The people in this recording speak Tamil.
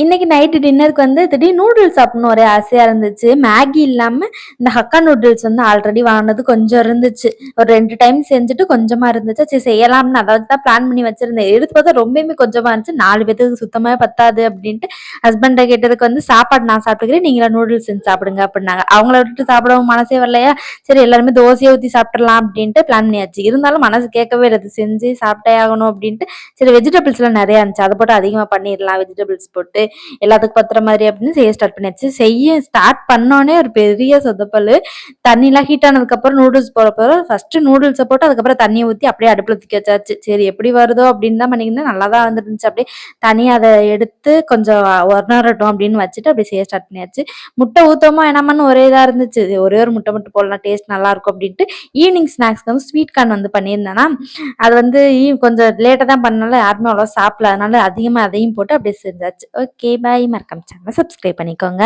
இன்னைக்கு நைட்டு டின்னருக்கு வந்து திடீர்னு நூடுல்ஸ் சாப்பிடணும் ஒரே ஆசையா இருந்துச்சு. மேகி இல்லாம இந்த ஹக்கா நூடுல்ஸ் வந்து ஆல்ரெடி வாங்குனது கொஞ்சம் இருந்துச்சு. ஒரு 2 டைம் செஞ்சுட்டு கொஞ்சமா இருந்துச்சு. சரி செய்யலாம்னு அத வச்சு தான் பிளான் பண்ணி வச்சிருந்தேன். எடுத்து பார்த்தா ரொம்பவுமே கொஞ்சமா இருந்துச்சு. 4 பேத்துக்கு சுத்தமாவே பத்தாது அப்டின்ட்டு ஹஸ்பண்ட்ட கேட்டதுக்கு வந்து சாப்பாடு நான் சாப்பிட்டுக்கிறேன். நீங்கலாம் நூடுல்ஸ் செஞ்சு சாப்பிடுங்க அப்டின்னாங்க. அவங்கள விட்டுட்டு சாப்பிடவும் மனசே வரலையா, சரி எல்லாருமே தோசைய ஊத்தி சாப்பிட்டுறலாம் அப்டின்ட்டு பிளான் பண்ணியாச்சு. இருந்தாலும் மனசு கேட்கவே இல்ல. இது செஞ்சு சாப்பிட்டே ஆகணும் அப்டின்ட்டு சரி வெஜிடபிள்ஸ்லாம் நெறையா இருந்துச்சு. அத போட்டு அதிகமா பண்ணிரலாம் வெஜிடபிள்ஸ் போட்டு. எல்லாத்துக்கும் பத்துற மாதிரி அப்படின்னு செய்ய ஸ்டார்ட் பண்ணியாச்சு. செய்ய ஸ்டார்ட் பண்ணோனே ஒரு பெரிய சொதப்பலு. தண்ணிலாம் ஹீட் ஆனதுக்கப்புறம் நூடுல்ஸ் போட ஃபர்ஸ்ட் நூடுல்ஸை போட்டு அதுக்கப்புறம் தண்ணியை ஊற்றி அப்படியே அடுப்புல தூக்கி வச்சாச்சு. சரி எப்படி வருதோ அப்படின்னு தான் பண்ணியிருந்தேன். நல்லா தான் வந்துருந்துச்சு. அப்படியே தனியாக அதை எடுத்து கொஞ்சம் ஒரணரட்டும் அப்படின்னு வச்சுட்டு அப்படியே செய்ய ஸ்டார்ட் பண்ணியாச்சு. முட்டை ஊற்றமா என்னமான்னு ஒரே இதாக இருந்துச்சு. ஒரே ஒரு முட்டை மட்டும் போடலாம் டேஸ்ட் நல்லா இருக்கும் அப்படின்ட்டு ஈவினிங் ஸ்நாக்ஸ்க்கு வந்து ஸ்வீட் கார்ன் வந்து பண்ணியிருந்தேன்னா அது வந்து கொஞ்சம் லேட்டாக தான் பண்ணனால யாருமே அவ்வளோ சாப்பிடல. அதனால அதிகமாக அதையும் போட்டு அப்படியே செஞ்சாச்சு. Okay bye. மறக்காம சேனலை சப்ஸ்கிரைப் பண்ணிக்கோங்க.